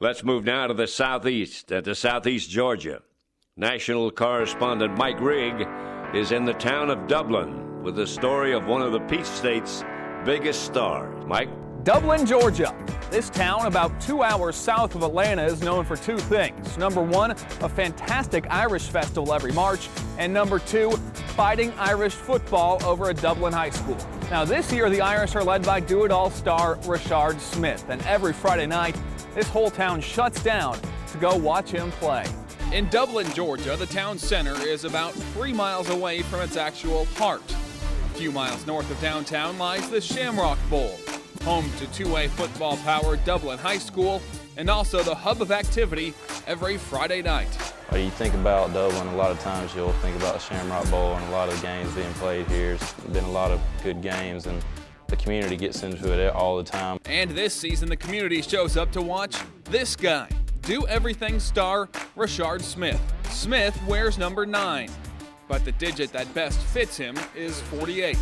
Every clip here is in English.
Let's move now to the southeast, to southeast Georgia. National correspondent Mike Rigg is in the town of Dublin with the story of one of the Peach State's biggest stars. Mike? Dublin, Georgia. This town, about 2 hours south of Atlanta, is known for two things. Number one, a fantastic Irish festival every March, and number two, fighting Irish football over at Dublin High School. Now this year, the Irish are led by do-it-all star Rashard Smith, and every Friday night, this whole town shuts down to go watch him play. In Dublin, Georgia, the town center is about 3 miles away from its actual heart. A few miles north of downtown lies the Shamrock Bowl, home to 2A football-powered Dublin High School, and also the hub of activity every Friday night. When you think about Dublin, a lot of times you'll think about the Shamrock Bowl and a lot of games being played here. There's been a lot of good games, and the community gets into it all the time. And this season, the community shows up to watch this guy, do everything star Rashard Smith. Smith wears number 9, but the digit that best fits him is 48.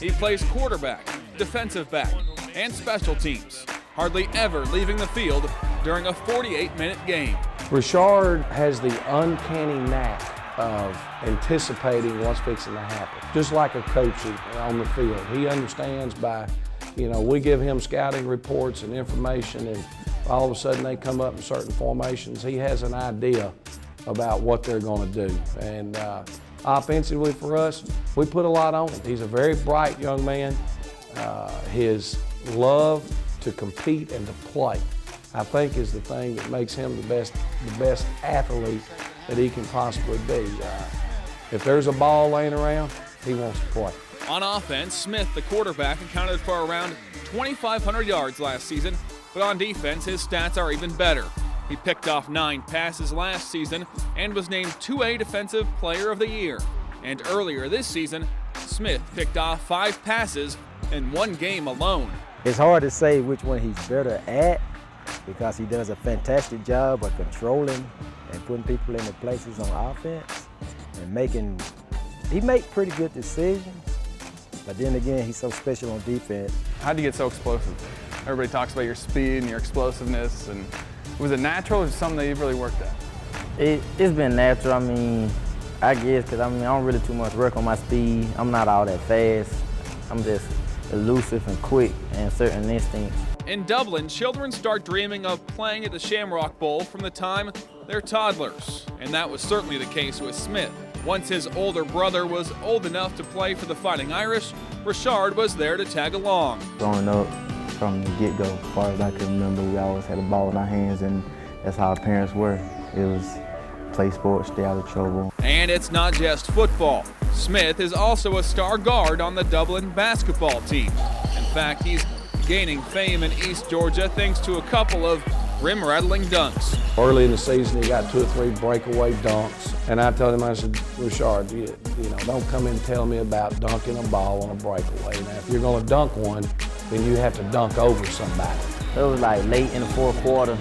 He plays quarterback, defensive back, and special teams, hardly ever leaving the field during a 48-minute game. Rashard has the uncanny knack of anticipating what's fixing to happen, just like a coach on the field. He understands by, we give him scouting reports and information, and all of a sudden they come up in certain formations. He has an idea about what they're going to do. And offensively for us, we put a lot on him. He's a very bright young man. His love to compete and to play, I think, is the thing that makes him the best athlete that he can possibly be. If there's a ball laying around, he wants to play. On offense, Smith, the quarterback, accounted for around 2,500 yards last season, but on defense, his stats are even better. He picked off 9 passes last season and was named 2A Defensive Player of the Year. And earlier this season, Smith picked off 5 passes in one game alone. It's hard to say which one he's better at because he does a fantastic job of controlling and putting people in their places on offense and he makes pretty good decisions, but then again, he's so special on defense. How'd you get so explosive? Everybody talks about your speed and your explosiveness, and was it natural or something that you've really worked at? It's been natural, I guess, because I don't really too much work on my speed. I'm not all that fast. I'm just elusive and quick and certain instincts. In Dublin, children start dreaming of playing at the Shamrock Bowl from the time they're toddlers, and that was certainly the case with Smith. Once his older brother was old enough to play for the Fighting Irish, Rashard was there to tag along. Growing up from the get-go, as far as I can remember, we always had a ball in our hands, and that's how our parents were. It was play sports, stay out of trouble. And it's not just football. Smith is also a star guard on the Dublin basketball team. In fact, he's gaining fame in East Georgia thanks to a couple of rim-rattling dunks. Early in the season, he got 2 or 3 breakaway dunks, and I told him, I said, Rashard, don't come in and tell me about dunking a ball on a breakaway. Now, if you're going to dunk one, then you have to dunk over somebody. It was like late in the fourth quarter.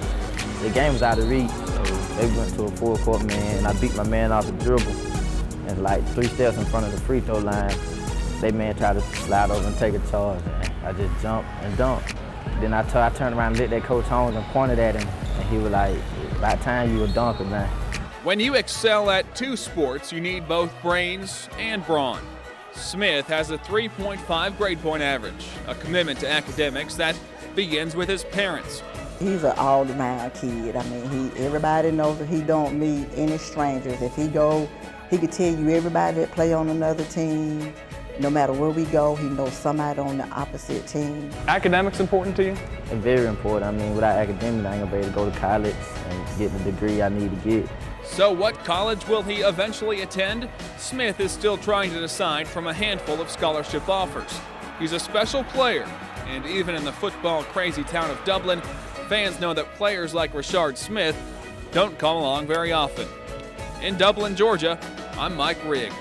The game was out of reach, so they went to a full court man, and I beat my man off the dribble. And like 3 steps in front of the free throw line, they man tried to slide over and take a charge. And I just jumped and dunked. Then I turned around and lit that Coach Holmes and pointed at him, and he was like, "About time you a dunker, man." When you excel at 2 sports, you need both brains and brawn. Smith has a 3.5 grade point average, a commitment to academics that begins with his parents. He's an all-around kid. Everybody knows that he don't meet any strangers. If he go, he could tell you everybody that play on another team. No matter where we go, he knows somebody on the opposite team. Academics important to you? It's very important. Without academics, I ain't gonna be able to go to college and get the degree I need to get. So what college will he eventually attend? Smith is still trying to decide from a handful of scholarship offers. He's a special player, and even in the football-crazy town of Dublin, fans know that players like Rashard Smith don't come along very often. In Dublin, Georgia, I'm Mike Rigg.